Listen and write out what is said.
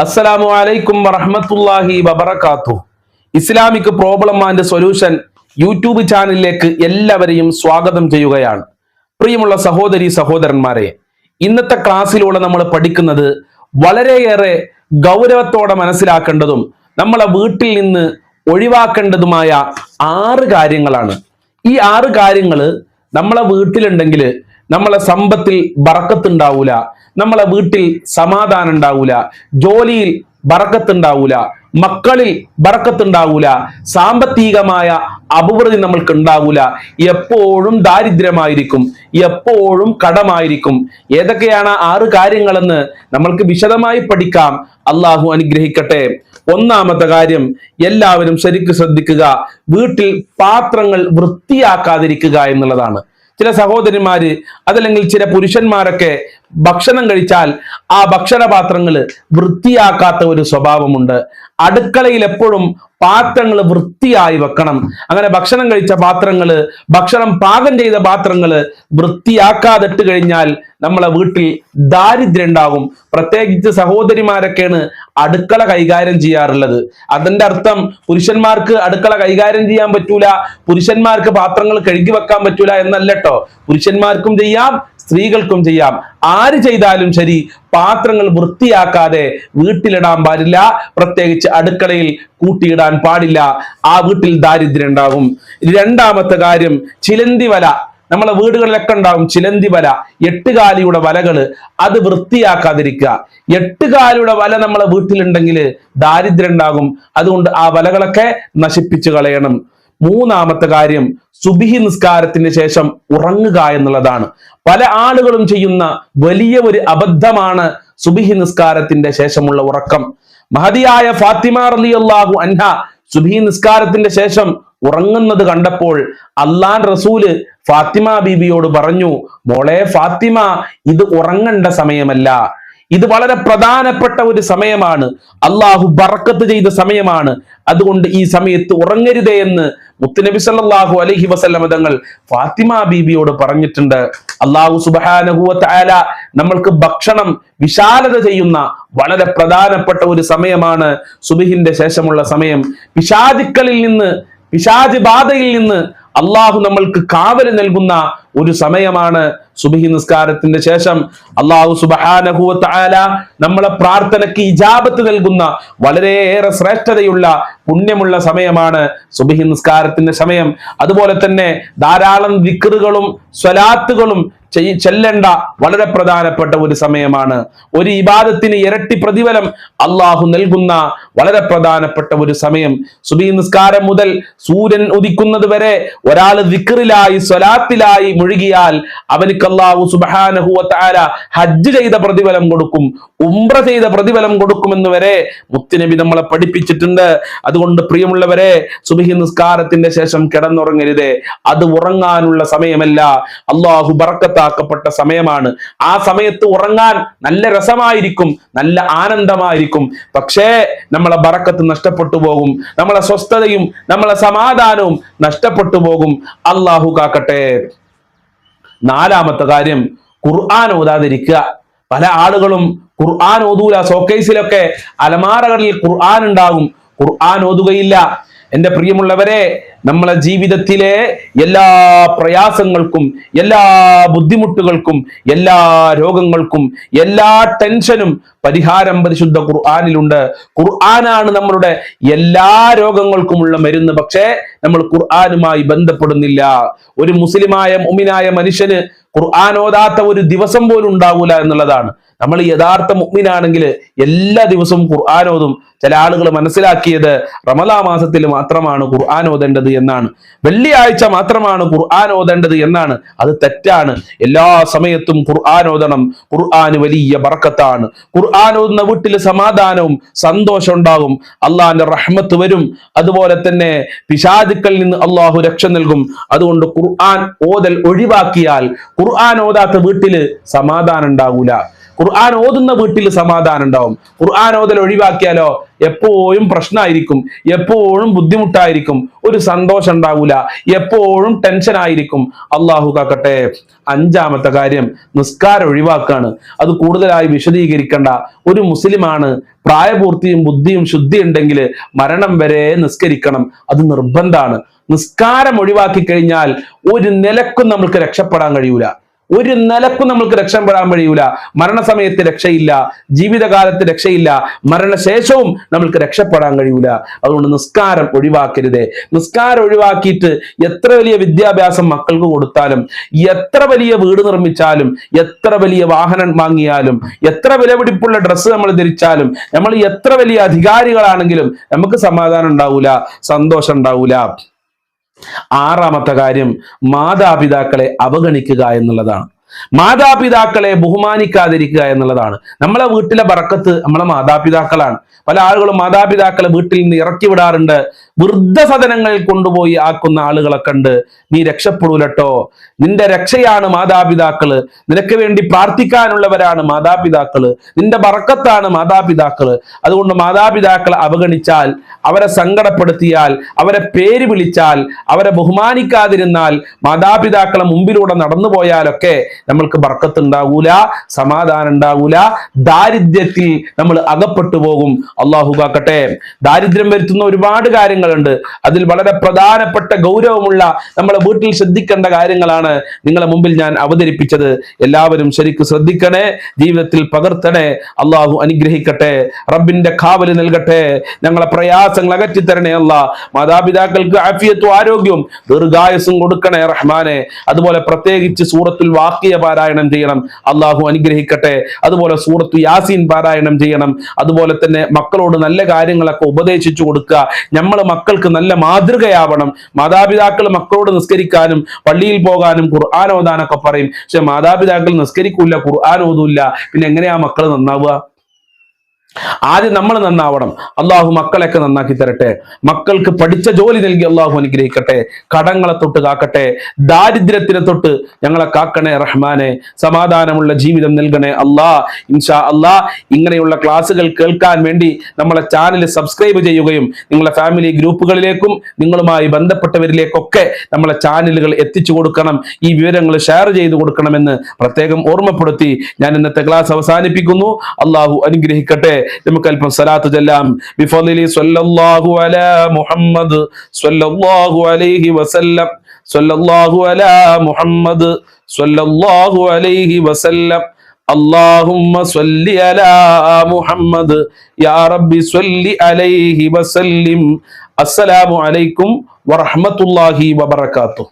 അസ്സലാമു അലൈക്കും വറഹ്മത്തുള്ളാഹി വബറകാതുഹു. Islamic problem and solution YouTube ചാനലിലേക്ക് എല്ലാവരെയും സ്വാഗതം ചെയ്യുകയാണ്. പ്രിയമുള്ള സഹോദരി സഹോദരന്മാരെ, ഇന്നത്തെ ക്ലാസ്സിലൂടെ നമ്മൾ പഠിക്കുന്നത് വളരെയേറെ ഗൗരവത്തോടെ മനസ്സിലാക്കേണ്ടതും നമ്മളെ വീട്ടിൽ നിന്ന് ഒഴിവാക്കേണ്ടതുമായ 6 കാര്യങ്ങളാണ്. ഈ 6 കാര്യങ്ങൾ നമ്മളെ വീട്ടിലുണ്ടെങ്കിൽ നമ്മളെ സമ്പത്തിൽ ബറക്കത്ത് ഉണ്ടാവൂല, നമ്മളെ വീട്ടിൽ സമാധാനം ഉണ്ടാവൂല, ജോലിയിൽ ബറക്കത്ത് ഉണ്ടാവൂല, മക്കളിൽ ബറക്കത്ത് ഉണ്ടാവൂല, സാമ്പത്തികമായ അഭിവൃദ്ധി നമ്മൾക്ക് ഉണ്ടാവൂല, എപ്പോഴും ദാരിദ്ര്യമായിരിക്കും, എപ്പോഴും കടമായിരിക്കും. ഏതൊക്കെയാണ് 6 കാര്യങ്ങളെന്ന് നമ്മൾക്ക് വിശദമായി പഠിക്കാം. അള്ളാഹു അനുഗ്രഹിക്കട്ടെ. ഒന്നാമത്തെ കാര്യം, എല്ലാവരും ശരിക്കും ശ്രദ്ധിക്കുക, വീട്ടിൽ പാത്രങ്ങൾ വൃത്തിയാക്കാതിരിക്കുക എന്നുള്ളതാണ്. ചില സഹോദരിമാര് അതല്ലെങ്കിൽ ചില പുരുഷന്മാരൊക്കെ ഭക്ഷണം കഴിച്ചാൽ ആ ഭക്ഷണപാത്രങ്ങൾ വൃത്തിയാക്കാത്ത ഒരു സ്വഭാവമുണ്ട്. അടുക്കളയിൽ എപ്പോഴും പാത്രങ്ങൾ വൃത്തിയായി വെക്കണം. അങ്ങനെ ഭക്ഷണം കഴിച്ച പാത്രങ്ങൾ, ഭക്ഷണം പാകം ചെയ്ത പാത്രങ്ങൾ വൃത്തിയാക്കാതിട്ട് കഴിഞ്ഞാൽ നമ്മളെ വീട്ടിൽ ദാരിദ്ര്യം ഉണ്ടാകും. പ്രത്യേകിച്ച് സഹോദരിമാരൊക്കെയാണ് അടുക്കള കൈകാര്യം ചെയ്യാറുള്ളത്. അതിന്റെ അർത്ഥം പുരുഷന്മാർക്ക് അടുക്കള കൈകാര്യം ചെയ്യാൻ പറ്റൂല, പുരുഷന്മാർക്ക് പാത്രങ്ങൾ കഴുകി വെക്കാൻ പറ്റൂല എന്നല്ലട്ടോ. പുരുഷന്മാർക്കും ചെയ്യാം, സ്ത്രീകൾക്കും ചെയ്യാം. ആര് ചെയ്താലും ശരി, പാത്രങ്ങൾ വൃത്തിയാക്കാതെ വീട്ടിലിടാൻ പാടില്ല. പ്രത്യേകിച്ച് അടുക്കളയിൽ കൂട്ടിയിടാൻ പാടില്ല. ആ വീട്ടിൽ ദാരിദ്ര്യം ഉണ്ടാകും. രണ്ടാമത്തെ കാര്യം, ചിലന്തി വല. നമ്മളെ വീടുകളിലൊക്കെ ഉണ്ടാവും ചിലന്തി വല, 8 കാലിയുടെ വലകള്. അത് വൃത്തിയാക്കാതിരിക്കുക. 8 കാലിയുടെ വല നമ്മളെ വീട്ടിലുണ്ടെങ്കിൽ ദാരിദ്ര്യം ഉണ്ടാകും. അതുകൊണ്ട് ആ വലകളൊക്കെ നശിപ്പിച്ചു കളയണം. മൂന്നാമത്തെ കാര്യം, സുബ്ഹി നിസ്കാരത്തിന് ശേഷം ഉറങ്ങുക എന്നുള്ളതാണ്. പല ആളുകളും ചെയ്യുന്ന വലിയ ഒരു അബദ്ധമാണ് സുബ്ഹി നിസ്കാരത്തിന്റെ ശേഷമുള്ള ഉറക്കം. മഹദിയായ ഫാത്തിമ റളിയല്ലാഹു അൻഹ സുബ്ഹി നിസ്കാരത്തിന്റെ ശേഷം ഉറങ്ങുന്നത് കണ്ടപ്പോൾ അള്ളാൻ റസൂല് ഫാത്തിമ ബീബിയോട് പറഞ്ഞു, മോളെ ഫാത്തിമ, ഇത് ഉറങ്ങേണ്ട സമയമല്ല, ഇത് വളരെ പ്രധാനപ്പെട്ട ഒരു സമയമാണ്, അള്ളാഹു ബറക്കത്ത് ചെയ്ത സമയമാണ്, അതുകൊണ്ട് ഈ സമയത്ത് ഉറങ്ങരുതേ എന്ന് മുത്തുനബി സല്ലല്ലാഹു അലൈഹി വസല്ലം തങ്ങൾ ഫാത്തിമ ബീബിയോട് പറഞ്ഞിട്ടുണ്ട്. അള്ളാഹു സുബ്ഹാനഹു വ തആല നമ്മൾക്ക് ഭക്ഷണം വിശാലത ചെയ്യുന്ന വളരെ പ്രധാനപ്പെട്ട ഒരു സമയമാണ് സുബ്ഹിന്റെ ശേഷമുള്ള സമയം. പിശാചുക്കളിൽ നിന്ന്, പിശാച് ബാധയിൽ നിന്ന് അള്ളാഹു നമ്മൾക്ക് കാവൽ നൽകുന്ന ഒരു സമയമാണ് സുബ്ഹി നിസ്കാരത്തിന്റെ ശേഷം. അള്ളാഹു സുബ്ഹാനഹു വ തആല നമ്മളെ പ്രാർത്ഥനയ്ക്ക് ഇജാബത്ത് നൽകുന്ന വളരെയേറെ ശ്രേഷ്ഠതയുള്ള പുണ്യമുള്ള സമയമാണ് സുബ്ഹി നിസ്കാരത്തിന്റെ സമയം. അതുപോലെ തന്നെ ധാരാളം ദിക്റുകളും സ്വലാത്തുകളും ചെല്ലേണ്ട വളരെ പ്രധാനപ്പെട്ട ഒരു സമയമാണ്. ഒരു ഇബാദത്തിന് ഇരട്ടി പ്രതിഫലം അള്ളാഹു നൽകുന്ന വളരെ പ്രധാനപ്പെട്ട ഒരു സമയം. സുബ്ഹി നിസ്കാരം മുതൽ സൂര്യൻ ഉദിക്കുന്നത് വരെ ഒരാൾ ദിക്റിലായി സ്വലാത്തിലായി മുഴുകിയാൽ അവനിക്ക് അല്ലാഹു സുബ്ഹാനഹു വ തആല ഹജ്ജ് ചെയ്ത പ്രതിഫലം കൊടുക്കും, ഉംറ ചെയ്ത പ്രതിഫലം കൊടുക്കുമെന്ന് വരെ മുത്തുനബി നമ്മളെ പഠിപ്പിച്ചിട്ടുണ്ട്. അതുകൊണ്ട് പ്രിയമുള്ളവരെ, സുബ്ഹി നിസ്കാരത്തിന്റെ ശേഷം കിടന്നുറങ്ങരുതേ. അത് ഉറങ്ങാനുള്ള സമയമല്ല, അല്ലാഹു ബറക്കത്താക്കപ്പെട്ട സമയമാണ്. ആ സമയത്ത് ഉറങ്ങാൻ നല്ല രസമായിരിക്കും, നല്ല ആനന്ദമായിരിക്കും. പക്ഷേ നമ്മളെ ബറക്കത്ത് നഷ്ടപ്പെട്ടു പോകും, നമ്മളെ സ്വസ്ഥതയും നമ്മളെ സമാധാനവും നഷ്ടപ്പെട്ടു പോകും. അല്ലാഹു കാക്കട്ടെ. നാലാമത്തെ കാര്യം, ഖുർആൻ ഓതാതിരിക്കുക. പല ആളുകളും ഖുർആൻ ഓതൂല. ഷോക്കേസിലൊക്കെ അലമാരകളിൽ ഖുർആൻ ഉണ്ടാകും, ഖുർആൻ ഓതുകയില്ല. എൻ്റെ പ്രിയമുള്ളവരെ, നമ്മളെ ജീവിതത്തിലെ എല്ലാ പ്രയാസങ്ങൾക്കും, എല്ലാ ബുദ്ധിമുട്ടുകൾക്കും, എല്ലാ രോഗങ്ങൾക്കും, എല്ലാ ടെൻഷനും പരിഹാരം പരിശുദ്ധ ഖുർആനിലുണ്ട്. ഖുർആനാണ് നമ്മളുടെ എല്ലാ രോഗങ്ങൾക്കുമുള്ള മരുന്ന്. പക്ഷേ നമ്മൾ ഖുർആനുമായി ബന്ധപ്പെടുന്നില്ല. ഒരു മുസ്ലിമായ മുഅ്മിനായ മനുഷ്യന് ഖുർആൻ ഓതാത്ത ഒരു ദിവസം പോലും ഉണ്ടാവൂല എന്നുള്ളതാണ്. നമ്മൾ യഥാർത്ഥ മുഅ്മിനാണെങ്കിൽ എല്ലാ ദിവസവും ഖുർആൻ ഓതും. ചില ആളുകൾ മനസ്സിലാക്കിയത് റമദാൻ മാസത്തിൽ മാത്രമാണ് ഖുർആൻ ഓതേണ്ടത് എന്നാണ്, വെള്ളിയാഴ്ച മാത്രമാണ് ഖുർആൻ ഓതേണ്ടത് എന്നാണ്. അത് തെറ്റാണ്. എല്ലാ സമയത്തും ഖുർആൻ ഓതണം. ഖുർആൻ വലിയ ബറക്കത്താണ്. ഖുർആൻ ഓതുന്ന വീട്ടിൽ സമാധാനവും സന്തോഷം ഉണ്ടാകും, അള്ളാഹിന്റെ റഹ്മത്ത് വരും. അതുപോലെ തന്നെ പിശാചുക്കളിൽ നിന്ന് അള്ളാഹു രക്ഷ നൽകും. അതുകൊണ്ട് ഖുർആൻ ഓതൽ ഒഴിവാക്കിയാൽ, ഖുർആൻ ഓതാത്ത വീട്ടില് സമാധാനം ഉണ്ടാകൂല. ഖുർആൻ ഓതുന്ന വീട്ടിൽ സമാധാനം ഉണ്ടാവും. ഖുർആൻ ഓതൽ ഒഴിവാക്കിയാലോ എപ്പോഴും പ്രശ്നമായിരിക്കും, എപ്പോഴും ബുദ്ധിമുട്ടായിരിക്കും, ഒരു സന്തോഷം ഉണ്ടാവൂല, എപ്പോഴും ടെൻഷൻ ആയിരിക്കും. അള്ളാഹു കാക്കട്ടെ. അഞ്ചാമത്തെ കാര്യം നിസ്കാരം ഒഴിവാക്കാണ്. അത് കൂടുതലായി വിശദീകരിക്കേണ്ട. ഒരു മുസ്ലിമാണ്, പ്രായപൂർത്തിയും ബുദ്ധിയും ശുദ്ധി ഉണ്ടെങ്കിൽ മരണം വരെ നിസ്കരിക്കണം. അത് നിർബന്ധമാണ്. നിസ്കാരം ഒഴിവാക്കി കഴിഞ്ഞാൽ ഒരു നിലക്കും നമ്മൾക്ക് രക്ഷപ്പെടാൻ കഴിയൂല. ഒരു നിലക്കും നമ്മൾക്ക് രക്ഷപ്പെടാൻ കഴിയൂല. മരണസമയത്ത് രക്ഷയില്ല, ജീവിതകാലത്ത് രക്ഷയില്ല, മരണശേഷവും നമ്മൾക്ക് രക്ഷപ്പെടാൻ കഴിയൂല. അതുകൊണ്ട് നിസ്കാരം ഒഴിവാക്കരുതേ. നിസ്കാരം ഒഴിവാക്കിയിട്ട് എത്ര വലിയ വിദ്യാഭ്യാസം മക്കൾക്ക് കൊടുത്താലും, എത്ര വലിയ വീട് നിർമ്മിച്ചാലും, എത്ര വലിയ വാഹനം വാങ്ങിയാലും, എത്ര വിലപിടിപ്പുള്ള ഡ്രസ്സ് നമ്മൾ ധരിച്ചാലും, നമ്മൾ എത്ര വലിയ അധികാരികളാണെങ്കിലും നമുക്ക് സമാധാനം ഉണ്ടാവൂല, സന്തോഷം ഉണ്ടാവൂല. ആറാമത്തെ കാര്യം മാതാപിതാക്കളെ അവഗണിക്കുക എന്നുള്ളതാണ്. മാതാപിതാക്കളെ ബഹുമാനിക്കാതിരിക്കുക എന്നുള്ളതാണ്. നമ്മളെ വീട്ടിലെ ബറക്കത്ത് നമ്മളെ മാതാപിതാക്കളാണ്. പല ആളുകളും മാതാപിതാക്കളെ വീട്ടിൽ നിന്ന് ഇറക്കി വിടാറുണ്ട്. വൃദ്ധസദനങ്ങളിൽ കൊണ്ടുപോയി ആക്കുന്ന ആളുകളൊക്കെ ഉണ്ട്. നീ രക്ഷപ്പെടൂലട്ടോ. നിന്റെ രക്ഷയാണ് മാതാപിതാക്കള്. നിനക്ക് വേണ്ടി പ്രാർത്ഥിക്കാനുള്ളവരാണ് മാതാപിതാക്കള്. നിന്റെ ബറക്കത്താണ് മാതാപിതാക്കള്. അതുകൊണ്ട് മാതാപിതാക്കളെ അവഗണിച്ചാൽ, അവരെ സങ്കടപ്പെടുത്തിയാൽ, അവരെ പേര് വിളിച്ചാൽ, അവരെ ബഹുമാനിക്കാതിരുന്നാൽ, മാതാപിതാക്കളെ മുമ്പിലൂടെ നടന്നു പോയാലൊക്കെ നമ്മൾക്ക് ബർക്കത്ത് ഉണ്ടാവൂല, സമാധാനം ഉണ്ടാവൂല, ദാരിദ്ര്യത്തിൽ നമ്മൾ അകപ്പെട്ടു പോകും. അള്ളാഹു കാക്കട്ടെ. ദാരിദ്ര്യം വരുത്തുന്ന ഒരുപാട് കാര്യങ്ങളുണ്ട്. അതിൽ വളരെ പ്രധാനപ്പെട്ട ഗൗരവമുള്ള നമ്മളെ വീട്ടിൽ ശ്രദ്ധിക്കേണ്ട കാര്യങ്ങളാണ് നിങ്ങളെ മുമ്പിൽ ഞാൻ അവതരിപ്പിച്ചത്. എല്ലാവരും ശരിക്കും ശ്രദ്ധിക്കണേ, ജീവിതത്തിൽ പകർത്തണേ. അള്ളാഹു അനുഗ്രഹിക്കട്ടെ, റബ്ബിന്റെ കാവല് നൽകട്ടെ, ഞങ്ങളെ പ്രയാസങ്ങൾ അകറ്റിത്തരണേ അല്ലാ. മാതാപിതാക്കൾക്ക് ആഫിയത്തും ആരോഗ്യവും ദീർഘായുസ്സും കൊടുക്കണേ റഹ്മാനെ. അതുപോലെ പ്രത്യേകിച്ച് സൂറത്തുൽ വാഖിയ പാരായണം ചെയ്യണം. അള്ളാഹു അനുഗ്രഹിക്കട്ടെ. അതുപോലെ സൂറത്തു യാസീൻ പാരായണം ചെയ്യണം. അതുപോലെ തന്നെ മക്കളോട് നല്ല കാര്യങ്ങളൊക്കെ ഉപദേശിച്ചു കൊടുക്കുക. നമ്മൾ മക്കൾക്ക് നല്ല മാതൃകയാവണം. മാതാപിതാക്കൾ മക്കളോട് നിസ്കരിക്കാനും പള്ളിയിൽ പോകാനും ഖുർആൻ ഓതാനൊക്കെ പറയും. പക്ഷെ മാതാപിതാക്കൾ നിസ്കരിക്കൂല, ഖുർആൻ ഓതൂല്ല. പിന്നെ എങ്ങനെയാ മക്കൾ നന്നാവുക? ആദ്യം നമ്മൾ നന്നാവണം. അള്ളാഹു മക്കളെയൊക്കെ നന്നാക്കി തരട്ടെ. മക്കൾക്ക് പഠിച്ച ജോലി നൽകി അള്ളാഹു അനുഗ്രഹിക്കട്ടെ. കടങ്ങളെ തൊട്ട് കാക്കട്ടെ, ദാരിദ്ര്യത്തിനെ തൊട്ട് ഞങ്ങളെ കാക്കണേ റഹ്മാനെ. സമാധാനമുള്ള ജീവിതം നൽകണേ അല്ലാ. ഇൻഷാ അല്ലാ ഇങ്ങനെയുള്ള ക്ലാസ്സുകൾ കേൾക്കാൻ വേണ്ടി നമ്മളെ ചാനൽ സബ്സ്ക്രൈബ് ചെയ്യുകയും നിങ്ങളെ ഫാമിലി ഗ്രൂപ്പുകളിലേക്കും നിങ്ങളുമായി ബന്ധപ്പെട്ടവരിലേക്കൊക്കെ നമ്മളെ ചാനലുകൾ എത്തിച്ചു കൊടുക്കണം. ഈ വിവരങ്ങൾ ഷെയർ ചെയ്തു കൊടുക്കണമെന്ന് പ്രത്യേകം ഓർമ്മപ്പെടുത്തി ഞാൻ ഇന്നത്തെ ക്ലാസ് അവസാനിപ്പിക്കുന്നു. അള്ളാഹു അനുഗ്രഹിക്കട്ടെ. നമുക്ക് അല്പം സലാത്ത് ചൊല്ലാം. ബിഫളിലി സ്വല്ലല്ലാഹു അലാ മുഹമ്മദ് സ്വല്ലല്ലാഹു അലൈഹി വസല്ലം സ്വല്ലല്ലാഹു അലാ മുഹമ്മദ് സ്വല്ലല്ലാഹു അലൈഹി വസല്ലം اللهم صل على محمد يا رب صل عليه وسلم. السلام عليكم ورحمة الله وبركاته.